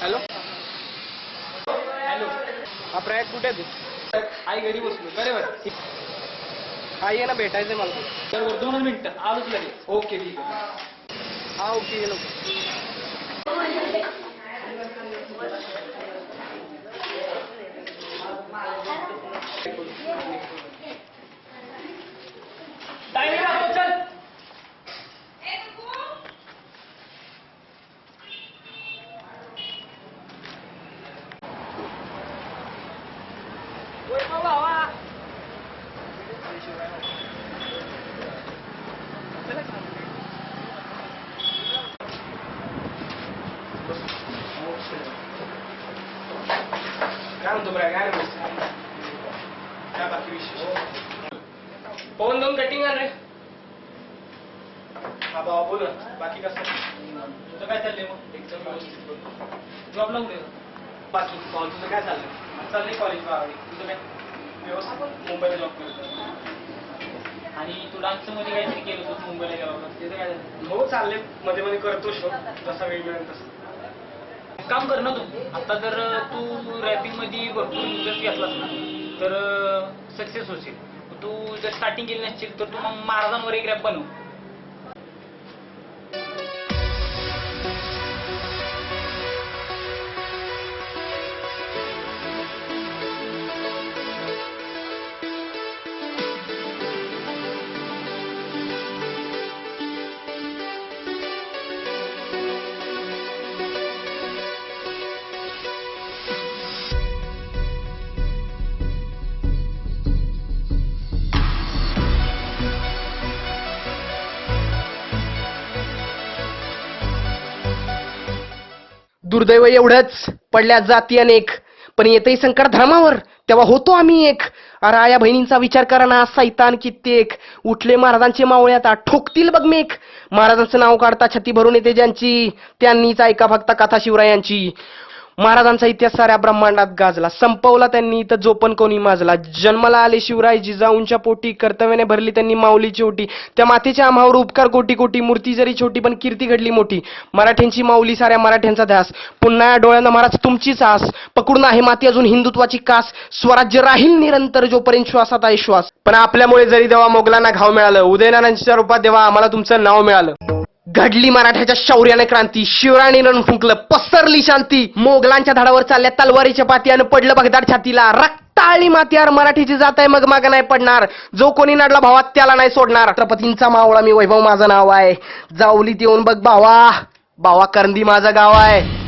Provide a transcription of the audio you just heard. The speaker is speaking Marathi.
हॅलो हॅलो, हा प्रयाग कुठे तू? आई घरी बसलो. करे बरं, आई ये ना, भेटायचंय मला. बरोबर, 2 मिनिटं आलोच लगेच. ओके ठीक आहे. हा ओके, येलो. चल. काय म्हणतो बरं, काय बाकी विशेष? फोन 2 कटिंग आण रे. हा भावा बोल ना, बाकी कसं? तुझं काय चाललंय मग? एक्झाम व्यवस्थित जॉब लावून दे. बाकी कॉल तुझं काय चाललंय? चाललंय कॉलेज बारावी. तुझं काय व्यवस्थित? मुंबईला जॉब करतो. आणि तू डान्सचं मध्ये काहीतरी केलं होतं मुंबईला गेला होता, त्याचं काय झालं? हो चाललंय, मध्ये मध्ये करतो शो, जसा वेळ मिळेल तसं. काम कर ना तू. आता जर तू रॅपिंग मध्ये भरपूर इंटरेस्ट घेतलास ना तर सक्सेस होशील. तू जर स्टार्टिंग केली नसशील तर तू मग महाराजांवर एक रॅप बनव. दुर्दैव एवढंच, पडल्या जाती अनेक, पण येतही संकट धर्मावर, तेव्हा होतो आम्ही एक. अरे आया बहिणींचा विचार करा ना, सैतान कित्येक उठले महाराजांचे मावळे, आता ठोकतील बघ मेक. महाराजांचं नाव काढता छाती भरून येते ज्यांची, त्यांनीच ऐका फक्त कथा शिवरायांची. महाराजांचा इतिहास साऱ्या ब्रह्मांडात गाजला, संपवला त्यांनी तर जो पण कोणी माजला. जन्माला आले शिवराय जिजाऊंच्या पोटी, कर्तव्याने भरली त्यांनी माऊलीची ओटी. त्या मातेच्या आम्हावर उपकार कोटी कोटी, मूर्ती जरी छोटी पण कीर्ती घडली मोठी. मराठ्यांची माऊली साऱ्या मराठ्यांचा ध्यास, पुन्हा या डोळ्यांना महाराज तुमचीच आस. पकडून आहे माती अजून हिंदुत्वाची कास, स्वराज्य राहील निरंतर जोपर्यंत श्वासात आहे श्वास. पण आपल्यामुळे जरी देवा मोगलांना घाव मिळालं, उदयनारायणच्या रूपात देवा आम्हाला तुमचं नाव मिळालं. घडली मराठ्याच्या शौर्याने क्रांती, शिवरायांनी रण फुंकलं, पसरली शांती. मोगलांच्या धाडावर चालल्या तलवारीच्या पाती, आणि पडलं बगदाड छातीला. रक्ताळी मातीयार मराठीची जात आहे, मग माग नाही पडणार. जो कोणी नडला भावात त्याला नाही सोडणार. छत्रपतींचा मावळा मी, वैभव माझं नाव आहे. जावलीत येऊन बघ भावा, भावा करंदी माझं गाव आहे.